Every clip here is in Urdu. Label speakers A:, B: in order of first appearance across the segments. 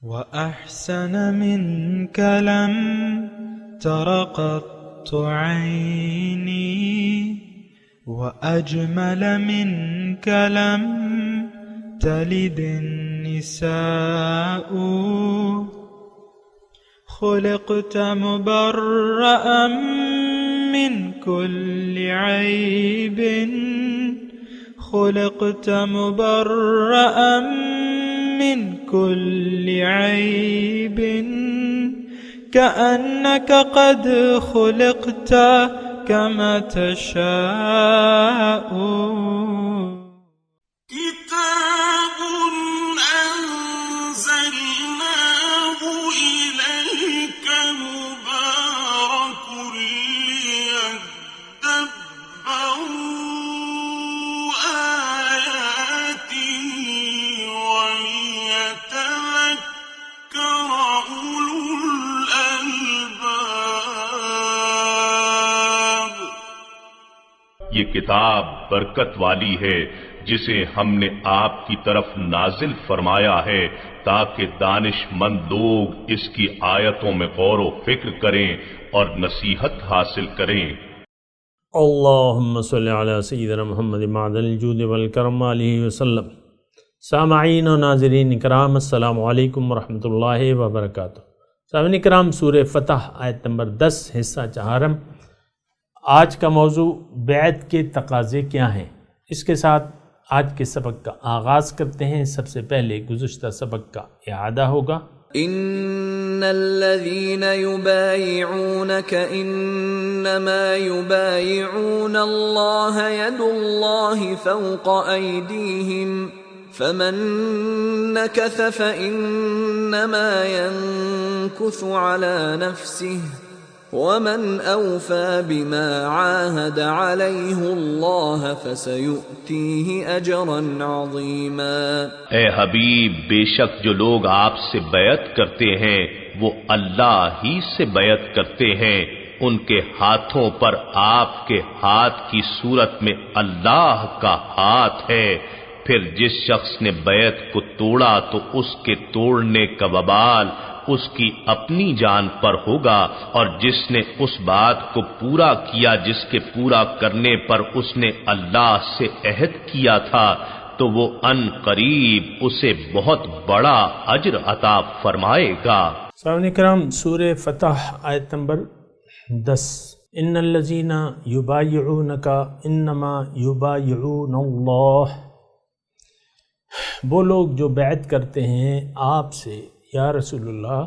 A: وأحسن منك لم تر قط عيني وأجمل منك لم تلد النساء خلقت مبرأ من كل عيب خلقت مبرأ من كل عيب كأنك قد خلقت كما تشاء
B: كتاب أنزلناه إليك مبارك ليدبروا آياته وليتذكر أولو الألباب۔
C: یہ کتاب برکت والی ہے جسے ہم نے آپ کی طرف نازل فرمایا ہے تاکہ دانش مند لوگ اس کی آیتوں میں غور و فکر کریں اور نصیحت حاصل کریں۔
D: اللہم صلی علی سیدنا محمد معدن الجود والکرم علیہ وسلم۔ سامعین و ناظرین اکرام، السلام علیکم ورحمۃ اللہ وبرکاتہ۔ سامعین اکرام، سورہ فتح آیت نمبر 10 حصہ چہارم۔ آج کا موضوع بیعت کے تقاضے کیا ہیں، اس کے ساتھ آج کے سبق کا آغاز کرتے ہیں۔ سب سے پہلے گزشتہ سبق کا اعادہ ہوگا۔
E: ان الذين يبايعونك انما يبايعون الله يد الله فوق ايديهم فمن نكث فانما ينكث على نفسه ومن أوفى بما عاهد عليه الله فسيؤتيه أجرا عظيما۔
C: اے حبیب، بے شک جو لوگ آپ سے بیعت کرتے ہیں وہ اللہ ہی سے بیعت کرتے ہیں، ان کے ہاتھوں پر آپ کے ہاتھ کی صورت میں اللہ کا ہاتھ ہے۔ پھر جس شخص نے بیعت کو توڑا تو اس کے توڑنے کا وبال اس کی اپنی جان پر ہوگا، اور جس نے اس بات کو پورا کیا جس کے پورا کرنے پر اس نے اللہ سے عہد کیا تھا تو وہ ان قریب اسے بہت بڑا اجر عطا فرمائے گا۔
D: سامعین کرام، سورہ فتح آیت نمبر 10۔ ان الذین یبایعونک انما یبایعون اللہ، وہ لوگ جو بیعت کرتے ہیں آپ سے یا رسول اللہ،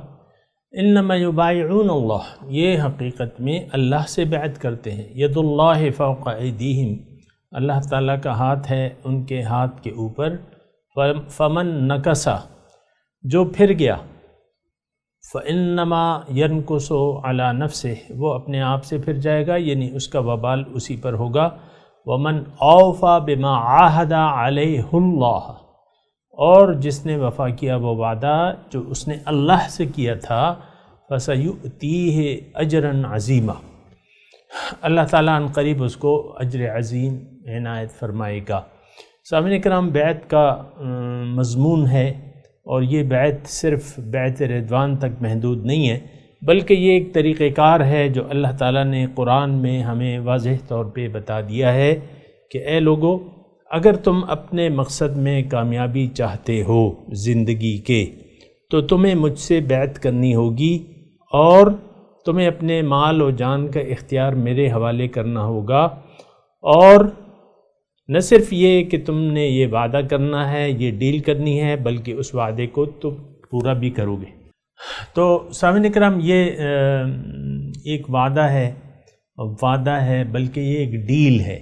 D: انما یبایعون اللہ، یہ حقیقت میں اللہ سے بیعت کرتے ہیں۔ ید اللہ فوق ایدیہم، اللہ تعالیٰ کا ہاتھ ہے ان کے ہاتھ کے اوپر۔ فمن نکسا، جو پھر گیا، فانما ینکس علی نفسہ، وہ اپنے آپ سے پھر جائے گا، یعنی اس کا وبال اسی پر ہوگا۔ ومن اوفی بما عاہد علیہ اللہ، اور جس نے وفا کیا وہ وعدہ جو اس نے اللہ سے کیا تھا، فَسَيُؤْتِيهِ أَجْرًا عَظِيمًا، اللہ تعالیٰ ان قریب اس کو اجر عظیم عنایت فرمائے گا۔ سامعین کرام، بیعت کا مضمون ہے، اور یہ بیعت صرف بیعت رضوان تک محدود نہیں ہے، بلکہ یہ ایک طریقہ کار ہے جو اللہ تعالیٰ نے قرآن میں ہمیں واضح طور پہ بتا دیا ہے کہ اے لوگو، اگر تم اپنے مقصد میں کامیابی چاہتے ہو زندگی کے تو تمہیں مجھ سے بیعت کرنی ہوگی، اور تمہیں اپنے مال و جان کا اختیار میرے حوالے کرنا ہوگا، اور نہ صرف یہ کہ تم نے یہ وعدہ کرنا ہے، یہ ڈیل کرنی ہے، بلکہ اس وعدے کو تم پورا بھی کرو گے۔ تو سامعین کرام، یہ ایک وعدہ ہے، بلکہ یہ ایک ڈیل ہے،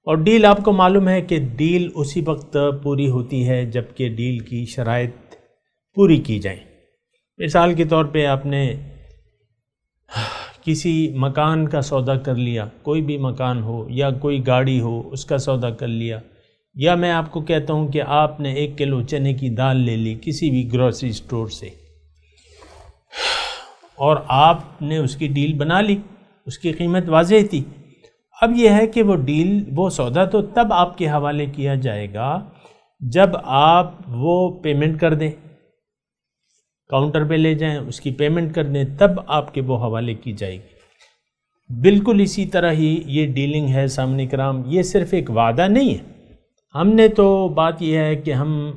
D: اور ڈیل آپ کو معلوم ہے کہ ڈیل اسی وقت پوری ہوتی ہے جب کہ ڈیل کی شرائط پوری کی جائیں۔ مثال کے طور پہ آپ نے کسی مکان کا سودا کر لیا، کوئی بھی مکان ہو یا کوئی گاڑی ہو، اس کا سودا کر لیا، یا میں آپ کو کہتا ہوں کہ آپ نے 1 کلو چنے کی دال لے لی کسی بھی گروسری سٹور سے، اور آپ نے اس کی ڈیل بنا لی، اس کی قیمت واضح تھی۔ اب یہ ہے کہ وہ ڈیل، وہ سودا تو تب آپ کے حوالے کیا جائے گا جب آپ وہ پیمنٹ کر دیں، کاؤنٹر پہ لے جائیں، اس کی پیمنٹ کر دیں، تب آپ کے وہ حوالے کی جائے گی۔ بالکل اسی طرح ہی یہ ڈیلنگ ہے سامنے کرام، یہ صرف ایک وعدہ نہیں ہے۔ ہم نے تو بات یہ ہے کہ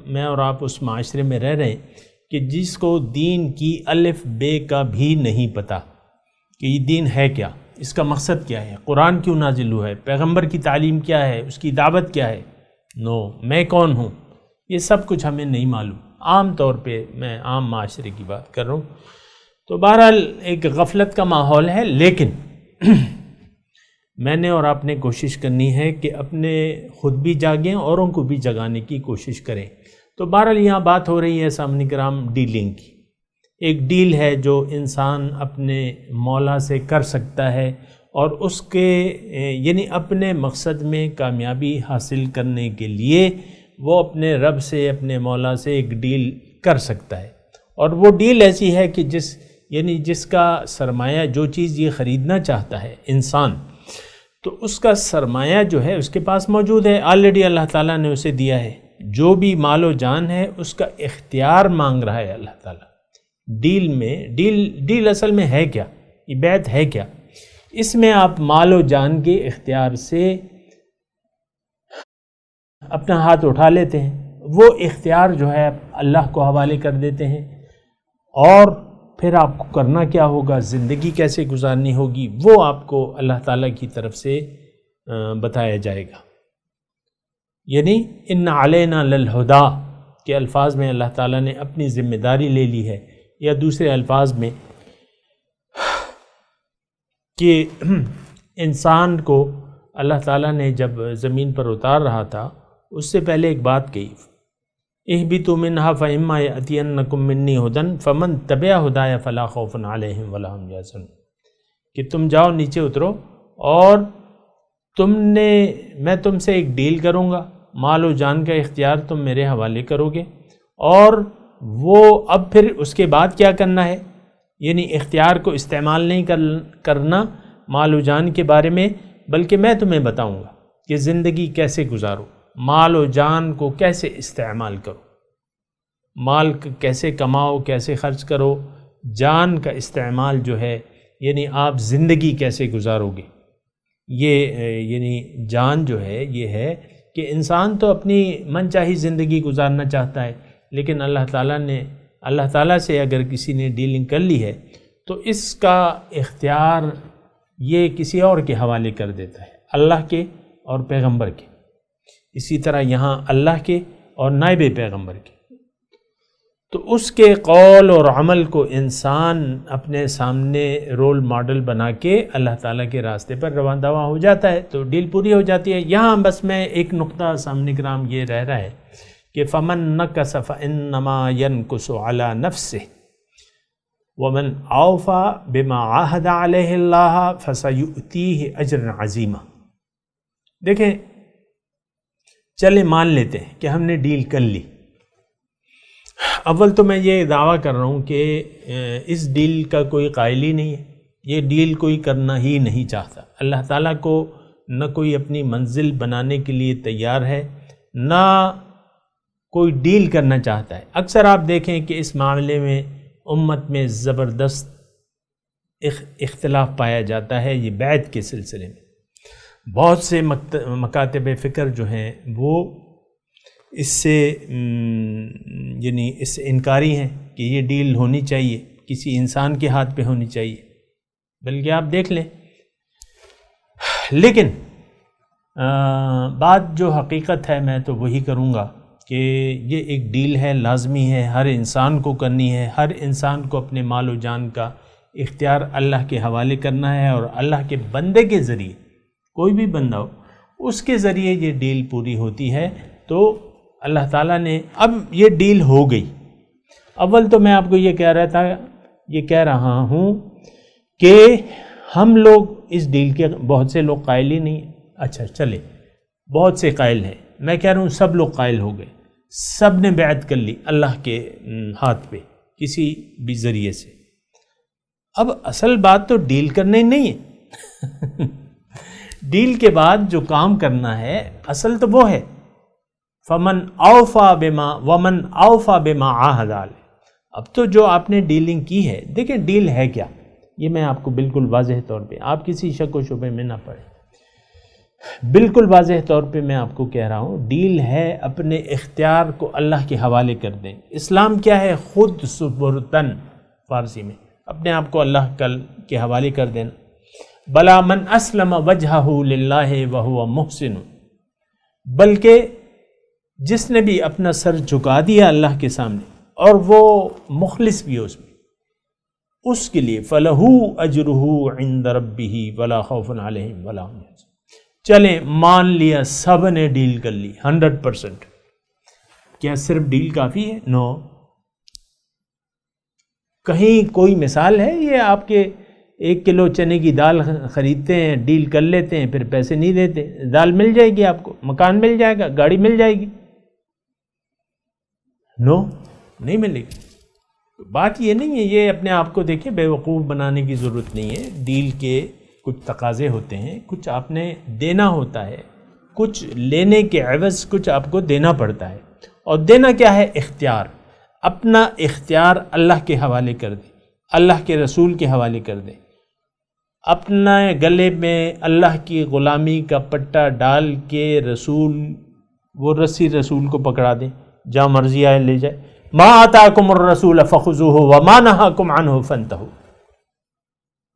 D: میں اور آپ اس معاشرے میں رہ رہے ہیں کہ جس کو دین کی الف بے کا بھی نہیں پتہ کہ یہ دین ہے کیا، اس کا مقصد کیا ہے، قرآن کیوں نازل ہوا ہے، پیغمبر کی تعلیم کیا ہے، اس کی دعوت کیا ہے، میں کون ہوں، یہ سب کچھ ہمیں نہیں معلوم۔ عام طور پہ میں عام معاشرے کی بات کر رہا ہوں، تو بہرحال ایک غفلت کا ماحول ہے، لیکن میں نے اور آپ نے کوشش کرنی ہے کہ اپنے خود بھی جاگیں، اوروں کو بھی جگانے کی کوشش کریں۔ تو بہرحال یہاں بات ہو رہی ہے سامنے کرام ڈیلنگ کی۔ ایک ڈیل ہے جو انسان اپنے مولا سے کر سکتا ہے اور اس کے یعنی اپنے مقصد میں کامیابی حاصل کرنے کے لیے وہ اپنے رب سے، اپنے مولا سے ایک ڈیل کر سکتا ہے، اور وہ ڈیل ایسی ہے کہ جس کا سرمایہ، جو چیز یہ خریدنا چاہتا ہے انسان، تو اس کا سرمایہ جو ہے اس کے پاس موجود ہے، آلریڈی اللہ تعالیٰ نے اسے دیا ہے۔ جو بھی مال و جان ہے اس کا اختیار مانگ رہا ہے اللہ تعالیٰ۔ ڈیل میں ڈیل اصل میں ہے کیا، یہ بیعت ہے کیا؟ اس میں آپ مال و جان کے اختیار سے اپنا ہاتھ اٹھا لیتے ہیں، وہ اختیار جو ہے اللہ کو حوالے کر دیتے ہیں، اور پھر آپ کو کرنا کیا ہوگا، زندگی کیسے گزارنی ہوگی، وہ آپ کو اللہ تعالیٰ کی طرف سے بتایا جائے گا۔ یعنی ان علینا للہدا کے الفاظ میں اللہ تعالیٰ نے اپنی ذمہ داری لے لی ہے، یا دوسرے الفاظ میں کہ انسان کو اللہ تعالیٰ نے جب زمین پر اتار رہا تھا اس سے پہلے ایک بات کہی، اہبطوا منہا فإما یأتینکم منی ھدی فمن تبع ھدای فلا خوف علیہم ولا ھم یحزنون، کہ تم جاؤ نیچے اترو اور میں تم سے ایک ڈیل کروں گا، مال و جان کا اختیار تم میرے حوالے کرو گے، اور وہ اب پھر اس کے بعد کیا کرنا ہے، یعنی اختیار کو استعمال نہیں کرنا مال و جان کے بارے میں، بلکہ میں تمہیں بتاؤں گا کہ زندگی کیسے گزارو، مال و جان کو کیسے استعمال کرو، مال کیسے کماؤ، کیسے خرچ کرو، جان کا استعمال جو ہے یعنی آپ زندگی کیسے گزارو گے۔ یہ یعنی جان جو ہے یہ ہے کہ انسان تو اپنی من چاہی زندگی گزارنا چاہتا ہے، لیکن اللہ تعالیٰ سے اگر کسی نے ڈیلنگ کر لی ہے تو اس کا اختیار یہ کسی اور کے حوالے کر دیتا ہے، اللہ کے اور پیغمبر کے، اسی طرح یہاں اللہ کے اور نائب پیغمبر کے۔ تو اس کے قول اور عمل کو انسان اپنے سامنے رول ماڈل بنا کے اللہ تعالیٰ کے راستے پر رواں دواں ہو جاتا ہے، تو ڈیل پوری ہو جاتی ہے۔ یہاں بس میں ایک نقطہ سامنے کرام یہ رہ رہا ہے کہ فمن نکث فانما ينکث علی نفسہ ومن اوفی بما عاہد علیہ اللہ فسیؤتیہ اجرا عظیما۔ دیکھیں، چلے مان لیتے ہیں کہ ہم نے ڈیل کر لی۔ اول تو میں یہ دعویٰ کر رہا ہوں کہ اس ڈیل کا کوئی قائل ہی نہیں ہے، یہ ڈیل کوئی کرنا ہی نہیں چاہتا۔ اللہ تعالیٰ کو نہ کوئی اپنی منزل بنانے کے لیے تیار ہے، نہ کوئی ڈیل کرنا چاہتا ہے۔ اکثر آپ دیکھیں کہ اس معاملے میں امت میں زبردست اختلاف پایا جاتا ہے، یہ بیعت کے سلسلے میں بہت سے مکاتب فکر جو ہیں وہ اس سے یعنی اس سے انکاری ہیں کہ یہ ڈیل ہونی چاہیے، کسی انسان کے ہاتھ پہ ہونی چاہیے، بلکہ آپ دیکھ لیں۔ لیکن بات جو حقیقت ہے میں تو وہی کروں گا کہ یہ ایک ڈیل ہے، لازمی ہے، ہر انسان کو کرنی ہے، ہر انسان کو اپنے مال و جان کا اختیار اللہ کے حوالے کرنا ہے، اور اللہ کے بندے کے ذریعے، کوئی بھی بندہ ہو اس کے ذریعے یہ ڈیل پوری ہوتی ہے۔ تو اللہ تعالیٰ نے اب یہ ڈیل ہو گئی۔ اول تو میں آپ کو یہ کہہ رہا ہوں کہ ہم لوگ اس ڈیل کے بہت سے لوگ قائل ہی نہیں ہیں۔ اچھا چلے، بہت سے قائل ہیں، میں کہہ رہا ہوں سب لوگ قائل ہو گئے، سب نے بیعت کر لی اللہ کے ہاتھ پہ کسی بھی ذریعے سے۔ اب اصل بات تو ڈیل کرنے نہیں ہے ڈیل کے بعد جو کام کرنا ہے اصل تو وہ ہے ومن اوفی بما عاہد علیہ۔ اب تو جو آپ نے ڈیلنگ کی ہے، دیکھیں ڈیل ہے کیا، یہ میں آپ کو بالکل واضح طور پہ، آپ کسی شک و شبے میں نہ پڑیں، بالکل واضح طور پہ میں آپ کو کہہ رہا ہوں، ڈیل ہے اپنے اختیار کو اللہ کے حوالے کر دیں۔ اسلام کیا ہے؟ خود سپرتن، فارسی میں اپنے آپ کو اللہ کے حوالے کر دینا۔ بلا من اسلم وجہہ للہ وہو محسن، بلکہ جس نے بھی اپنا سر جھکا دیا اللہ کے سامنے اور وہ مخلص بھی اس میں، اس کے لیے فَلَهُ أَجْرُهُ عِنْدَ رَبِّهِ وَلَا خَوْفٌ عَلَيْهِمْ وَلَا هُمْ يَحْزَنُونَ۔ چلیں مان لیا سب نے ڈیل کر لی 100%، کیا صرف ڈیل کافی ہے؟ نو، کہیں کوئی مثال ہے یہ آپ کے 1 کلو چنے کی دال خریدتے ہیں، ڈیل کر لیتے ہیں، پھر پیسے نہیں دیتے، دال مل جائے گی آپ کو، مکان مل جائے گا، گاڑی مل جائے گی؟ نو، نہیں ملے گی۔ بات یہ نہیں ہے، یہ اپنے آپ کو دیکھیں بے وقوف بنانے کی ضرورت نہیں ہے۔ ڈیل کے کچھ تقاضے ہوتے ہیں، کچھ آپ نے دینا ہوتا ہے، کچھ لینے کے عوض کچھ آپ کو دینا پڑتا ہے، اور دینا کیا ہے؟ اختیار، اپنا اختیار اللہ کے حوالے کر دیں، اللہ کے رسول کے حوالے کر دیں، اپنا گلے میں اللہ کی غلامی کا پٹا ڈال کے وہ رسی رسول کو پکڑا دیں، جہاں مرضی آئے لے جائے۔ ما آتاکم الرسول فخذوہ وما نہاکم عنہ فانتہوا،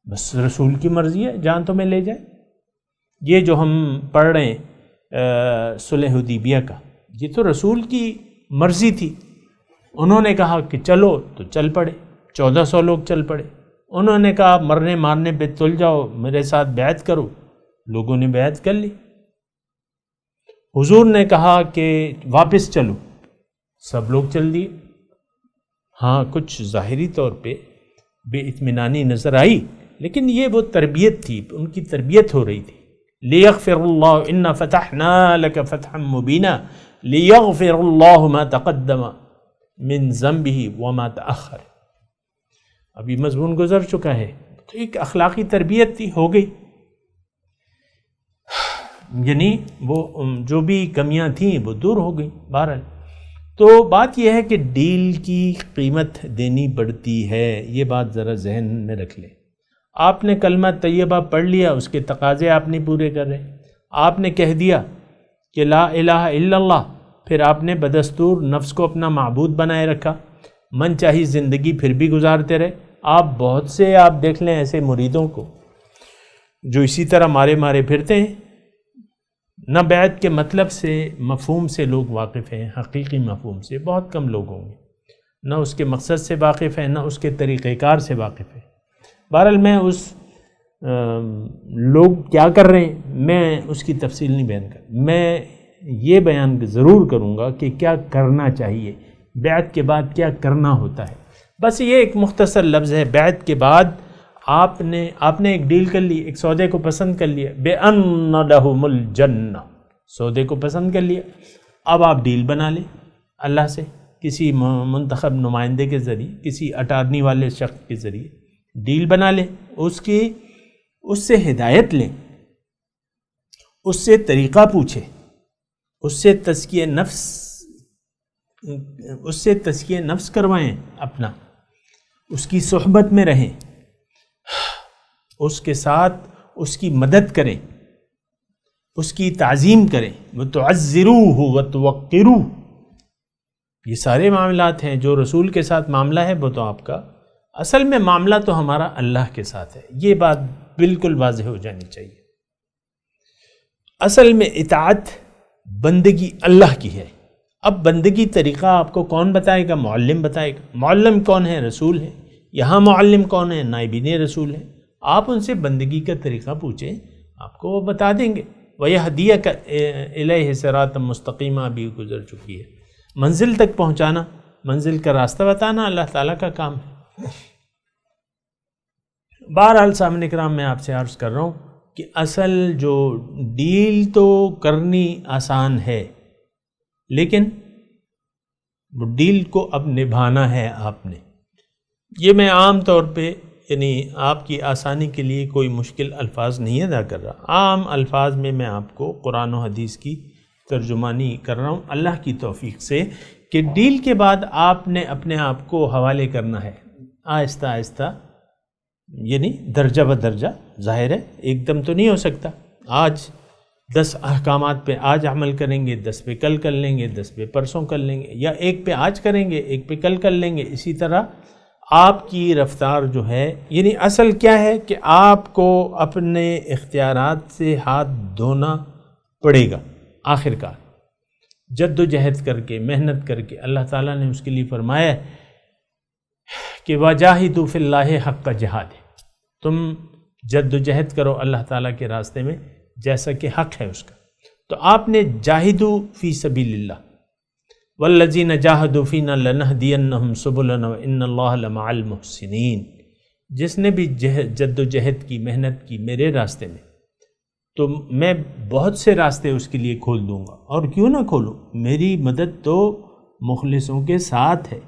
D: بس رسول کی مرضی ہے، جہاں تمہیں لے جائے۔ یہ جو ہم پڑھ رہے ہیں صلح حدیبیہ کا، یہ تو رسول کی مرضی تھی، انہوں نے کہا کہ چلو تو چل پڑے، 1400 لوگ چل پڑے، انہوں نے کہا مرنے مارنے پہ تل جاؤ، میرے ساتھ بیعت کرو، لوگوں نے بیعت کر لی۔ حضور نے کہا کہ واپس چلو، سب لوگ چل دیے۔ ہاں کچھ ظاہری طور پہ بے اطمینانی نظر آئی، لیکن یہ وہ تربیت تھی، ان کی تربیت ہو رہی تھی۔ لِيَغْفِرُ اللَّهُ إِنَّا فَتَحْنَا لَكَ فَتْحًا مُبِينًا لِيَغْفِرُ اللَّهُ مَا تَقَدَّمَ مِن ذَنبِهِ وَمَا تَأَخَّرَ، ابھی مضمون گزر چکا ہے، تو ایک اخلاقی تربیت تھی، ہو گئی، یعنی وہ جو بھی کمیاں تھیں وہ دور ہو گئی۔ بہرحال تو بات یہ ہے کہ ڈیل کی قیمت دینی پڑتی ہے، یہ بات ذرا ذہن میں رکھ لیں۔ آپ نے کلمہ طیبہ پڑھ لیا، اس کے تقاضے آپ نہیں پورے کر رہے، آپ نے کہہ دیا کہ لا الہ الا اللہ، پھر آپ نے بدستور نفس کو اپنا معبود بنائے رکھا، من چاہی زندگی پھر بھی گزارتے رہے۔ آپ بہت سے آپ دیکھ لیں ایسے مریدوں کو جو اسی طرح مارے مارے پھرتے ہیں، نہ بیعت کے مطلب سے مفہوم سے لوگ واقف ہیں، حقیقی مفہوم سے بہت کم لوگ ہوں گے، نہ اس کے مقصد سے واقف ہیں، نہ اس کے طریقہ کار سے واقف ہیں۔ بہرحال میں لوگ کیا کر رہے ہیں میں اس کی تفصیل نہیں بیان کروں، میں یہ بیان ضرور کروں گا کہ کیا کرنا چاہیے، بیعت کے بعد کیا کرنا ہوتا ہے۔ بس یہ ایک مختصر لفظ ہے، بیعت کے بعد آپ نے ایک ڈیل کر لی، ایک سودے کو پسند کر لیا، بِأَنَّ لَهُمُ الْجَنَّةَ، سودے کو پسند کر لیا، اب آپ ڈیل بنا لیں اللہ سے، کسی منتخب نمائندے کے ذریعے، کسی اٹارنی والے شخص کے ذریعے ڈیل بنا لیں، اس سے ہدایت لیں، اس سے طریقہ پوچھیں، اس سے تزکیہ نفس کروائیں اپنا، اس کی صحبت میں رہیں، اس کے ساتھ اس کی مدد کریں، اس کی تعظیم کریں، وَتُعَزِّرُوهُ وَتُوَقِّرُوهُ، یہ سارے معاملات ہیں جو رسول کے ساتھ معاملہ ہے، وہ تو آپ کا اصل میں معاملہ تو ہمارا اللہ کے ساتھ ہے، یہ بات بالکل واضح ہو جانی چاہیے۔ اصل میں اطاعت بندگی اللہ کی ہے۔ اب بندگی طریقہ آپ کو کون بتائے گا؟ معلم بتائے گا۔ معلم کون ہے؟ رسول ہے۔ یہاں معلم کون ہے؟ نائبین رسول ہے۔ آپ ان سے بندگی کا طریقہ پوچھیں، آپ کو وہ بتا دیں گے۔ وَيَهْدِيَكَ إِلَيْهِ صِرَاطًا مُسْتَقِيمًا بھی گزر چکی ہے۔ منزل تک پہنچانا، منزل کا راستہ بتانا اللہ تعالیٰ کا کام ہے۔ بہرحال سامعین کرام، میں آپ سے عرض کر رہا ہوں کہ اصل جو ڈیل تو کرنی آسان ہے، لیکن وہ ڈیل کو اب نبھانا ہے آپ نے۔ یہ میں عام طور پہ یعنی آپ کی آسانی کے لیے کوئی مشکل الفاظ نہیں ادا کر رہا، عام الفاظ میں آپ کو قرآن و حدیث کی ترجمانی کر رہا ہوں اللہ کی توفیق سے، کہ ڈیل کے بعد آپ نے اپنے آپ کو حوالے کرنا ہے آہستہ آہستہ، یعنی درجہ بدرجہ. ظاہر ہے ایک دم تو نہیں ہو سکتا. آج 10 احکامات پہ آج عمل کریں گے، 10 پہ کل کر لیں گے، 10 پہ پرسوں کر لیں گے، یا ایک پہ آج کریں گے، ایک پہ کل کر لیں گے. اسی طرح آپ کی رفتار جو ہے، یعنی اصل کیا ہے کہ آپ کو اپنے اختیارات سے ہاتھ دھونا پڑے گا. آخر کار جد و جہد کر کے، محنت کر کے، اللہ تعالیٰ نے اس کے لیے فرمایا کہ وَجَاهِدُوا فِي اللَّهِ حَقَّ جِهَادِهِ، تم جد و جہد کرو اللہ تعالیٰ کے راستے میں جیسا کہ حق ہے اس کا. تو آپ نے جاہدوا فی سبیل اللہ، والذین جاہدوا فینا لنہدینہم سبلنا وان اللہ لمع المحسنین. جس نے بھی جد و جہد کی، محنت کی میرے راستے میں، تو میں بہت سے راستے اس کے لیے کھول دوں گا. اور کیوں نہ کھولوں، میری مدد تو مخلصوں کے ساتھ ہے.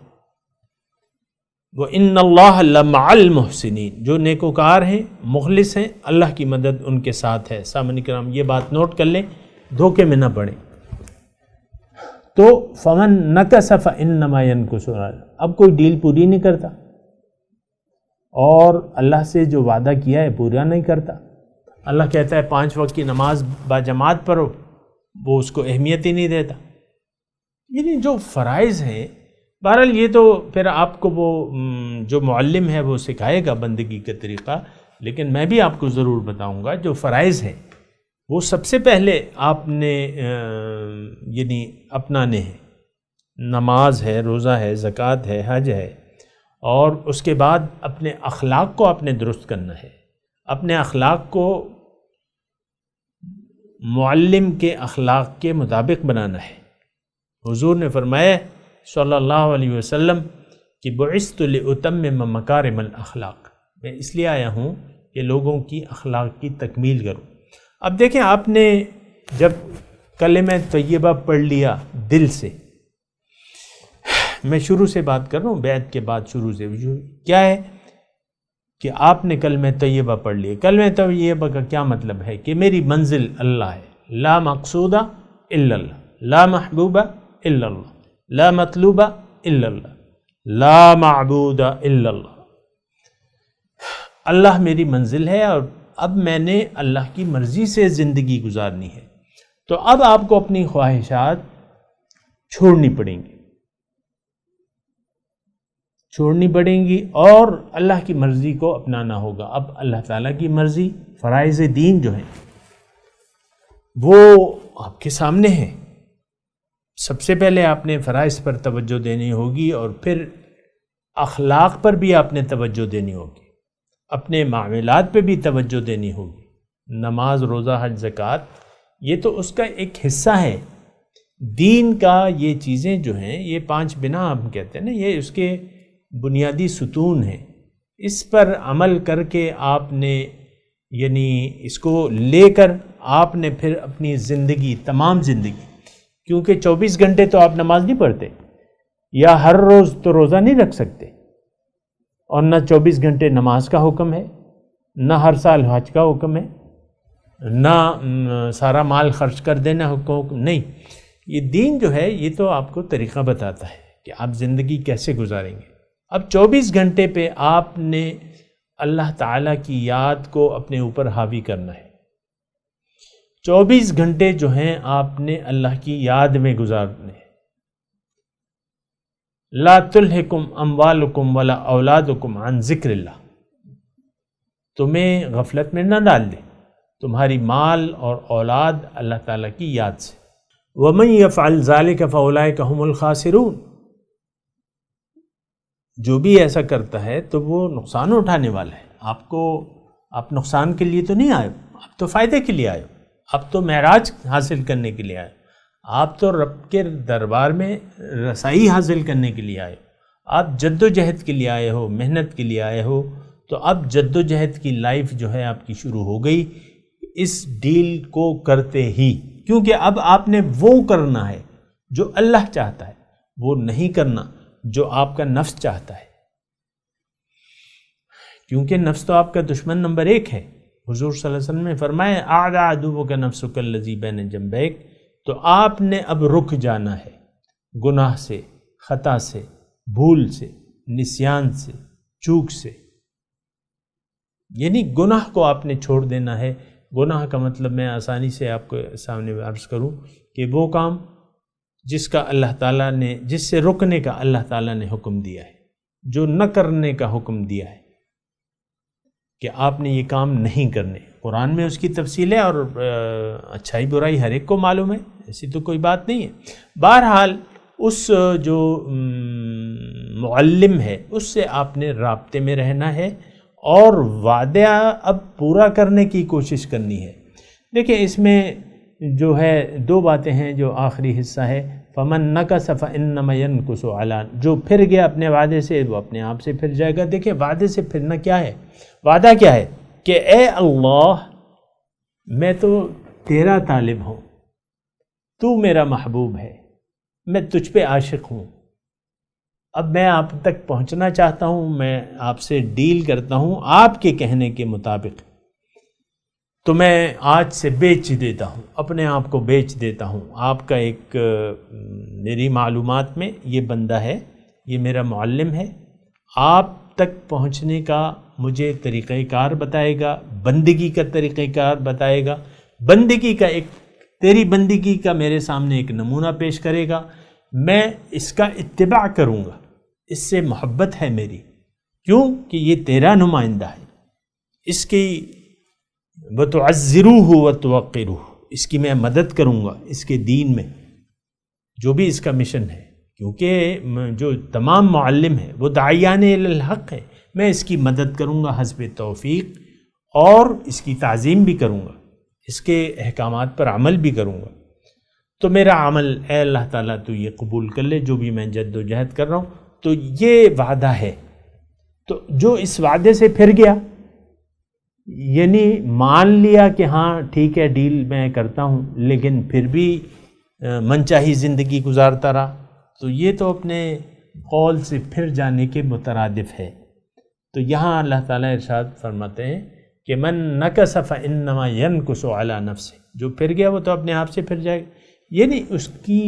D: وَإِنَّ اللَّهَ لَمَعَ الْمُحْسِنِينَ، جو نیکوکار ہیں، مخلص ہیں، اللہ کی مدد ان کے ساتھ ہے. سامعین کرام یہ بات نوٹ کر لیں، دھوکے میں نہ پڑیں. تو فَمَن نَكَسَ فَإِنَّمَا يَنكُسُ عَلَيْهِ، اب کوئی ڈیل پوری نہیں کرتا اور اللہ سے جو وعدہ کیا ہے پورا نہیں کرتا. اللہ کہتا ہے 5 وقت کی نماز باجماعت پڑھو، وہ اس کو اہمیت ہی نہیں دیتا. یعنی جو فرائض ہیں، بہرحال یہ تو پھر آپ کو وہ جو معلم ہے وہ سکھائے گا بندگی کا طریقہ، لیکن میں بھی آپ کو ضرور بتاؤں گا جو فرائض ہیں وہ سب سے پہلے آپ نے یعنی اپنانے ہیں. نماز ہے، روزہ ہے، زکوٰۃ ہے، حج ہے، اور اس کے بعد اپنے اخلاق کو آپ نے درست کرنا ہے. اپنے اخلاق کو معلم کے اخلاق کے مطابق بنانا ہے. حضور نے فرمایا صلی اللہ علیہ وسلم کہ بعثت لأتمم مکارم الاخلاق، میں اس لیے آیا ہوں کہ لوگوں کی اخلاق کی تکمیل کروں. اب دیکھیں، آپ نے جب کلمہ طیبہ پڑھ لیا دل سے، میں شروع سے بات کر رہا ہوں، بیعت کے بعد شروع سے، کیا ہے کہ آپ نے کلمہ طیبہ پڑھ لیا. کلمہ طیبہ کا کیا مطلب ہے کہ میری منزل اللہ ہے، لا مقصودہ الا اللہ، لا محبوبہ الا اللہ، لا مطلوبہ الا اللہ، لا معبودہ الا اللہ. اللہ میری منزل ہے اور اب میں نے اللہ کی مرضی سے زندگی گزارنی ہے. تو اب آپ کو اپنی خواہشات چھوڑنی پڑیں گی، اور اللہ کی مرضی کو اپنانا ہوگا. اب اللہ تعالیٰ کی مرضی، فرائض دین جو ہیں وہ آپ کے سامنے ہیں. سب سے پہلے آپ نے فرائض پر توجہ دینی ہوگی، اور پھر اخلاق پر بھی آپ نے توجہ دینی ہوگی، اپنے معاملات پہ بھی توجہ دینی ہوگی. نماز، روزہ، حج، زکوٰۃ یہ تو اس کا ایک حصہ ہے. دین کا یہ چیزیں جو ہیں، یہ 5 بنا ہم کہتے ہیں نا، یہ اس کے بنیادی ستون ہیں. اس پر عمل کر کے آپ نے، یعنی اس کو لے کر آپ نے پھر اپنی زندگی، تمام زندگی، کیونکہ 24 گھنٹے تو آپ نماز نہیں پڑھتے، یا ہر روز تو روزہ نہیں رکھ سکتے، اور نہ 24 گھنٹے نماز کا حکم ہے، نہ ہر سال حج کا حکم ہے، نہ سارا مال خرچ کر دینا حکم نہیں. یہ دین جو ہے یہ تو آپ کو طریقہ بتاتا ہے کہ آپ زندگی کیسے گزاریں گے. اب 24 گھنٹے پہ آپ نے اللہ تعالیٰ کی یاد کو اپنے اوپر حاوی کرنا ہے. 24 گھنٹے جو ہیں آپ نے اللہ کی یاد میں گزارنے ہیں. لا تلہکم اموالکم ولا اولادکم عن ذکر اللہ، تمہیں غفلت میں نہ ڈال دے تمہاری مال اور اولاد اللہ تعالیٰ کی یاد سے. ومن یفعل ذلک فاولئک هم الخاسرون، جو بھی ایسا کرتا ہے تو وہ نقصان اٹھانے والا ہے. آپ نقصان کے لیے تو نہیں آئے، آپ تو فائدے کے لیے آئے، آپ تو معراج حاصل کرنے کے لیے آئے، آپ تو رب کے دربار میں رسائی حاصل کرنے کے لیے آئے، آپ جد و جہد کے لیے آئے ہو، محنت کے لیے آئے ہو. تو اب جد و جہد کی لائف جو ہے آپ کی شروع ہو گئی اس ڈیل کو کرتے ہی، کیونکہ اب آپ نے وہ کرنا ہے جو اللہ چاہتا ہے، وہ نہیں کرنا جو آپ کا نفس چاہتا ہے، کیونکہ نفس تو آپ کا دشمن نمبر 1 ہے. حضور صلی اللہ علیہ وسلم نے فرمایا اعداء عدوک نفسک الذی بین جنبیک. تو آپ نے اب رک جانا ہے، گناہ سے، خطا سے، بھول سے، نسیان سے، چوک سے، یعنی گناہ کو آپ نے چھوڑ دینا ہے۔ گناہ کا مطلب میں آسانی سے آپ کو سامنے عرض کروں کہ وہ کام جس کا اللہ تعالیٰ نے، جس سے رکنے کا اللہ تعالیٰ نے حکم دیا ہے، جو نہ کرنے کا حکم دیا ہے کہ آپ نے یہ کام نہیں کرنے۔ قرآن میں اس کی تفصیل ہے اور اچھائی برائی ہر ایک کو معلوم ہے، ایسی تو کوئی بات نہیں ہے۔ بہرحال اس جو معلم ہے اس سے آپ نے رابطے میں رہنا ہے اور وعدہ اب پورا کرنے کی کوشش کرنی ہے۔ دیکھیں اس میں جو ہے دو باتیں ہیں، جو آخری حصہ ہے فمن نکث فانما ينکث علی، جو پھر گیا اپنے وعدے سے وہ اپنے آپ سے پھر جائے گا۔ دیکھیں وعدے سے پھرنا کیا ہے؟ وعدہ کیا ہے کہ اے اللہ میں تو تیرا طالب ہوں، تو میرا محبوب ہے، میں تجھ پہ عاشق ہوں، اب میں آپ تک پہنچنا چاہتا ہوں، میں آپ سے ڈیل کرتا ہوں آپ کے کہنے کے مطابق، تو میں آج سے بیچ دیتا ہوں، اپنے آپ کو بیچ دیتا ہوں۔ آپ کا ایک میری معلومات میں یہ بندہ ہے، یہ میرا معلم ہے، آپ تک پہنچنے کا مجھے طریقہ کار بتائے گا، بندگی کا طریقہ کار بتائے گا، بندگی کا ایک، تیری بندگی کا میرے سامنے ایک نمونہ پیش کرے گا، میں اس کا اتباع کروں گا، اس سے محبت ہے میری، کیوں کہ یہ تیرا نمائندہ ہے، اس کی وَتُعَزِّرُوهُ وَتُوَقِّرُوهُ، اس کی میں مدد کروں گا، اس کے دین میں جو بھی اس کا مشن ہے، کیونکہ جو تمام معلم ہے وہ داعیان الی الحق ہے، میں اس کی مدد کروں گا حسب توفیق، اور اس کی تعظیم بھی کروں گا، اس کے احکامات پر عمل بھی کروں گا۔ تو میرا عمل اے اللہ تعالیٰ تو یہ قبول کر لے، جو بھی میں جد و جہد کر رہا ہوں۔ تو یہ وعدہ ہے۔ تو جو اس وعدے سے پھر گیا، یعنی مان لیا کہ ہاں ٹھیک ہے ڈیل میں کرتا ہوں، لیکن پھر بھی من چاہی زندگی گزارتا رہا، تو یہ تو اپنے قول سے پھر جانے کے مترادف ہے۔ تو یہاں اللہ تعالیٰ ارشاد فرماتے ہیں کہ من نکث فانما ینکث علی نفسہ، جو پھر گیا وہ تو اپنے آپ سے پھر جائے گا، یعنی اس کی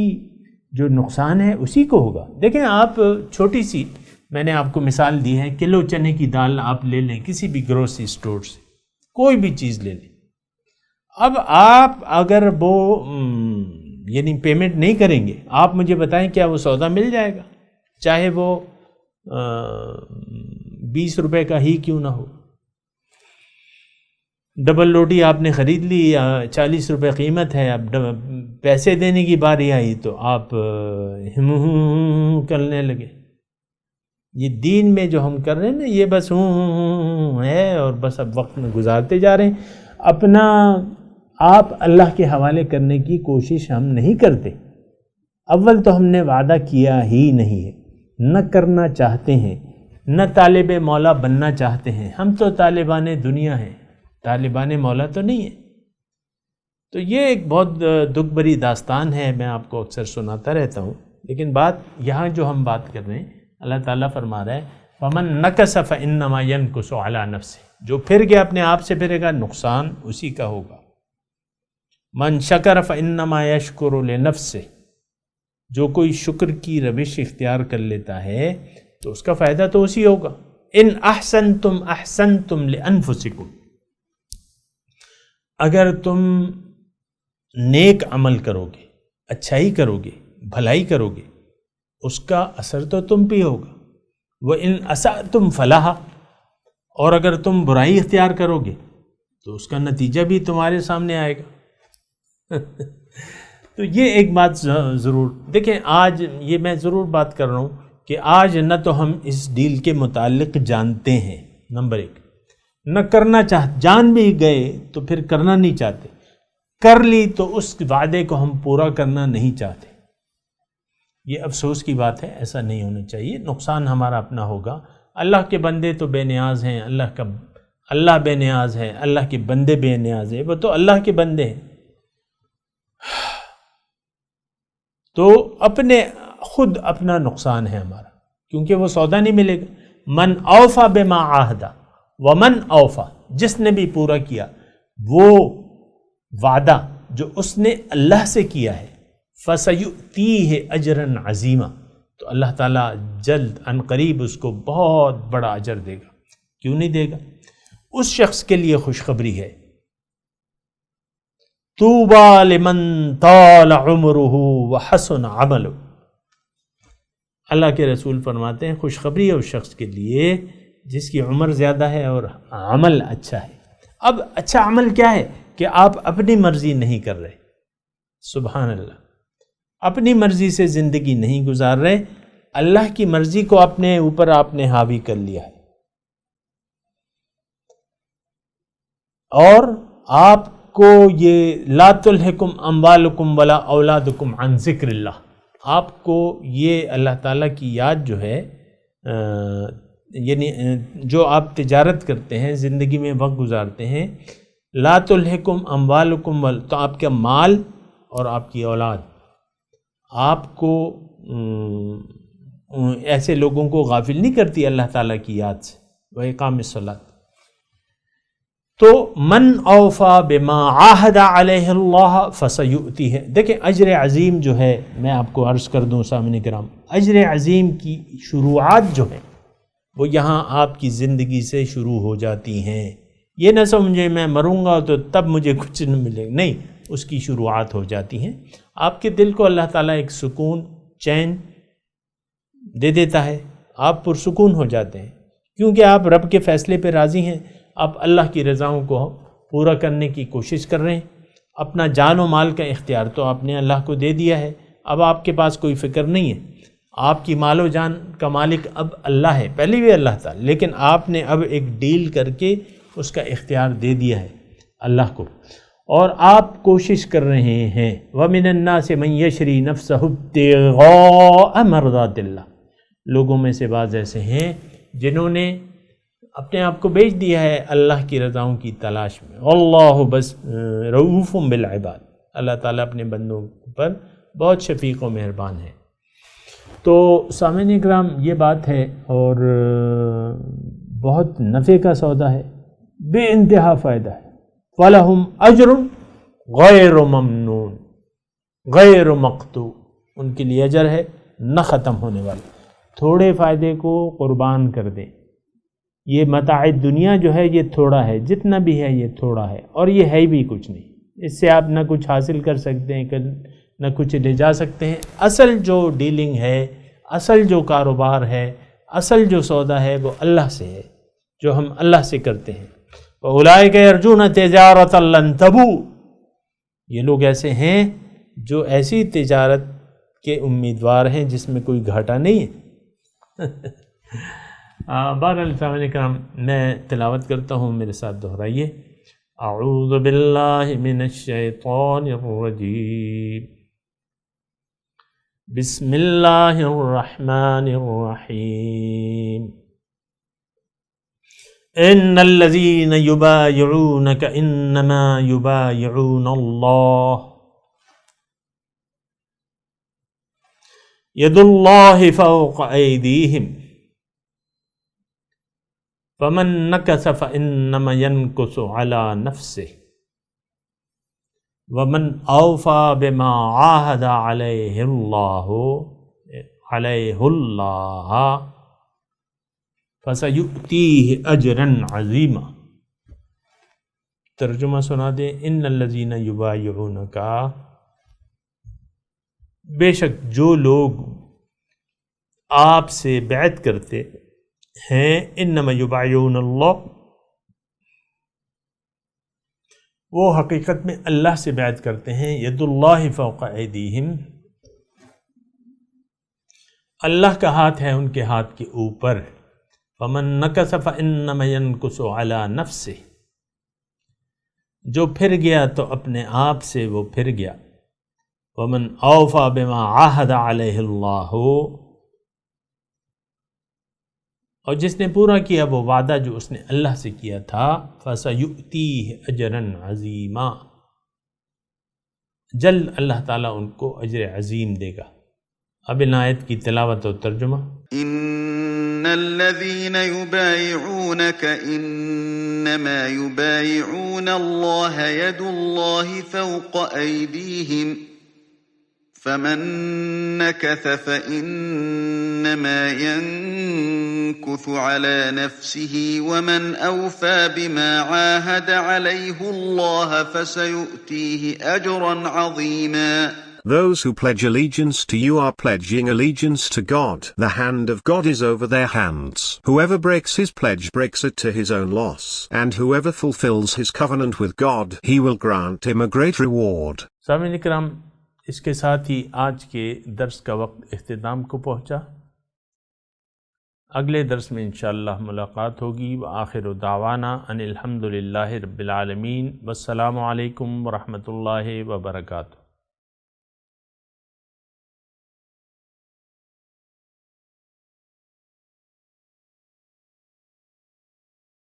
D: جو نقصان ہے اسی کو ہوگا۔ دیکھیں آپ چھوٹی سی میں نے آپ کو مثال دی ہے، کلو چنے کی دال آپ لے لیں کسی بھی گروسری سٹور سے، کوئی بھی چیز لے لیں، اب آپ اگر وہ یعنی پیمنٹ نہیں کریں گے، آپ مجھے بتائیں کیا وہ سودا مل جائے گا، چاہے وہ 20 روپے کا ہی کیوں نہ ہو۔ ڈبل روٹی آپ نے خرید لی، 40 روپے قیمت ہے، اب پیسے دینے کی باری آئی تو آپ کرنے لگے۔ یہ دین میں جو ہم کر رہے ہیں نا، یہ بس ہے، اور بس اب وقت میں گزارتے جا رہے ہیں، اپنا آپ اللہ کے حوالے کرنے کی کوشش ہم نہیں کرتے۔ اول تو ہم نے وعدہ کیا ہی نہیں ہے، نہ کرنا چاہتے ہیں، نہ طالب مولا بننا چاہتے ہیں، ہم تو طالبان دنیا ہیں، طالبان مولا تو نہیں ہے۔ تو یہ ایک بہت دکھ بھری داستان ہے، میں آپ کو اکثر سناتا رہتا ہوں، لیکن بات یہاں جو ہم بات کر رہے ہیں، اللہ تعالیٰ فرما رہا ہے فَمَن نَكَثَ فَإِنَّمَا يَنكُثُ عَلَى نَفْسِهِ، جو پھر گیا اپنے آپ سے پھرے گا، نقصان اسی کا ہوگا۔ من شکر فإنما یشکر لنفسه، جو کوئی شکر کی روش اختیار کر لیتا ہے تو اس کا فائدہ تو اسی ہوگا۔ ان احسنتم احسنتم لانفسکم، اگر تم نیک عمل کرو گے، اچھائی کرو گے، بھلائی کرو گے، اس کا اثر تو تم پہ ہوگا۔ وَإِنْ أَسَأْتُمْ فَلَهَا، اور اگر تم برائی اختیار کرو گے تو اس کا نتیجہ بھی تمہارے سامنے آئے گا۔ تو یہ ایک بات ضرور دیکھیں، آج یہ میں ضرور بات کر رہا ہوں کہ آج نہ تو ہم اس ڈیل کے متعلق جانتے ہیں، نمبر ایک، نہ کرنا جان بھی گئے تو پھر کرنا نہیں چاہتے، کر لی تو اس وعدے کو ہم پورا کرنا نہیں چاہتے۔ یہ افسوس کی بات ہے، ایسا نہیں ہونا چاہیے، نقصان ہمارا اپنا ہوگا۔ اللہ کے بندے تو بے نیاز ہیں، اللہ بے نیاز ہے، اللہ کے بندے بے نیاز ہیں، وہ تو اللہ کے بندے ہیں۔ تو خود اپنا نقصان ہے ہمارا، کیونکہ وہ سودا نہیں ملے گا۔ من اوفا بما عاہدہ ومن اوفا، جس نے بھی پورا کیا وہ وعدہ جو اس نے اللہ سے کیا ہے، فَسَيُؤْتِيهِ أَجْرًا عَظِيمًا، تو اللہ تعالیٰ جلد ان قریب اس کو بہت بڑا اجر دے گا۔ کیوں نہیں دے گا؟ اس شخص کے لیے خوشخبری ہے، طُوبَى لِمَن طَالَ عُمُرُهُ وَحَسُنَ عَمَلُهُ، اللہ کے رسول فرماتے ہیں خوشخبری ہے اس شخص کے لیے جس کی عمر زیادہ ہے اور عمل اچھا ہے۔ اب اچھا عمل کیا ہے کہ آپ اپنی مرضی نہیں کر رہے، سبحان اللہ، اپنی مرضی سے زندگی نہیں گزار رہے، اللہ کی مرضی کو اپنے اوپر آپ نے حاوی کر لیا ہے، اور آپ کو یہ لا تلہکم اموالکم ولا اولادکم عن ذکر اللہ، آپ کو یہ اللہ تعالیٰ کی یاد جو ہے یعنی جو آپ تجارت کرتے ہیں، زندگی میں وقت گزارتے ہیں، لا تلہکم اموالکم تو آپ کا مال اور آپ کی اولاد آپ کو ایسے لوگوں کو غافل نہیں کرتی اللہ تعالیٰ کی یاد سے، وَإِقَامِ الصَّلَاةِ۔ تو من اوفا بما عاہد علیہ اللہ فسیؤتیہ، دیکھیں اجر عظیم جو ہے، میں آپ کو عرض کر دوں سامعین کرام، اجر عظیم کی شروعات جو ہیں وہ یہاں آپ کی زندگی سے شروع ہو جاتی ہیں۔ یہ نہ سمجھے میں مروں گا تو تب مجھے کچھ نہیں ملے گا، نہیں، اس کی شروعات ہو جاتی ہیں۔ آپ کے دل کو اللہ تعالیٰ ایک سکون، چین دے دیتا ہے، آپ پرسکون ہو جاتے ہیں، کیونکہ آپ رب کے فیصلے پہ راضی ہیں، آپ اللہ کی رضاؤں کو پورا کرنے کی کوشش کر رہے ہیں، اپنا جان و مال کا اختیار تو آپ نے اللہ کو دے دیا ہے، اب آپ کے پاس کوئی فکر نہیں ہے، آپ کی مال و جان کا مالک اب اللہ ہے، پہلے بھی اللہ تھا، لیکن آپ نے اب ایک ڈیل کر کے اس کا اختیار دے دیا ہے اللہ کو، اور آپ کوشش کر رہے ہیں۔ وَمِنَ النَّاسِ مَن يَشْرِي نَفْسَهُ ابْتِغَاءَ مَرْضَاتِ اللَّهِ، لوگوں میں سے بعض ایسے ہیں جنہوں نے اپنے آپ کو بیچ دیا ہے اللہ کی رضاؤں کی تلاش میں۔ واللہ بس رؤوف بالعباد، اللہ تعالیٰ اپنے بندوں پر بہت شفیق و مہربان ہے۔ تو سامعین اکرام یہ بات ہے، اور بہت نفع کا سودا ہے، بے انتہا فائدہ ہے۔ فَلَهُمْ أَجْرٌ غَيْرُ مَمْنُونَ غَيْرُ مَقْطُوعٍ، ان کے لیے اجر ہے نہ ختم ہونے والا۔ تھوڑے فائدے کو قربان کر دیں، یہ متاع دنیا جو ہے یہ تھوڑا ہے، جتنا بھی ہے یہ تھوڑا ہے، اور یہ ہے بھی کچھ نہیں، اس سے آپ نہ کچھ حاصل کر سکتے ہیں نہ کچھ لے جا سکتے ہیں۔ اصل جو ڈیلنگ ہے، اصل جو کاروبار ہے، اصل جو سودا ہے وہ اللہ سے ہے، جو ہم اللہ سے کرتے ہیں۔ وَأُولَٰئِكَ يَرْجُونَ تِجَارَةً لَّن تَبُورَ، یہ لوگ ایسے ہیں جو ایسی تجارت کے امیدوار ہیں جس میں کوئی گھاٹا نہیں ہے۔ بہرحال سامعین کرام، میں تلاوت کرتا ہوں، میرے ساتھ دہرائیے۔ اعوذ باللہ من الشیطان الرجیم، بسم اللہ الرحمن الرحیم۔ ان الذین یبایعونک انما یبایعون اللہ، ید اللہ فوق ایدیہم، فمن نکث فإنما ينکث علی نفسہ، ومن اوفی بما عاہد علیہ اللہ فسیؤتیہ اجرا عظیما۔ ترجمہ سنا دیں۔ ان الذین یبایعونک، بے شک جو لوگ آپ سے بیعت کرتے ہیں، انما یبایعون اللہ، وہ حقیقت میں اللہ سے بیعت کرتے ہیں۔ ید اللہ فوق ایدیہم، اللہ کا ہاتھ ہے ان کے ہاتھ کے اوپر۔ فمن نکث فانما ینکث علی نفسہ، جو پھر گیا تو اپنے آپ سے وہ پھر گیا۔ ومن اوفی بما عاہد علیہ اللہ، اور جس نے پورا کیا وہ وعدہ جو اس نے اللہ سے کیا تھا، فسیؤتیہ اجرا عظیما، جلد اللہ تعالیٰ ان کو اجر عظیم دے گا۔ اب ان آیت کی تلاوت و ترجمہ۔
F: ان الذين يبايعونك انما يبايعون الله يد الله فوق ايديهم فمن نكث فإنما ينكث على نفسه ومن أوفى بما عاهد عليه الله فسيؤتيه أجرا عظيما.
G: Those who pledge allegiance to you are pledging allegiance to God. The hand of God is over their hands. Whoever breaks his pledge breaks it to his own loss. And whoever fulfills his covenant with God, he will grant him a great reward.
D: سامعین کرام، اس کے ساتھ ہی آج کے درس کا وقت اختتام کو پہنچا۔ اگلے درس میں انشاءاللہ ملاقات ہوگی۔ وآخر دعوانا ان الحمدللہ رب العالمین، والسلام علیکم ورحمۃ اللہ وبرکاتہ۔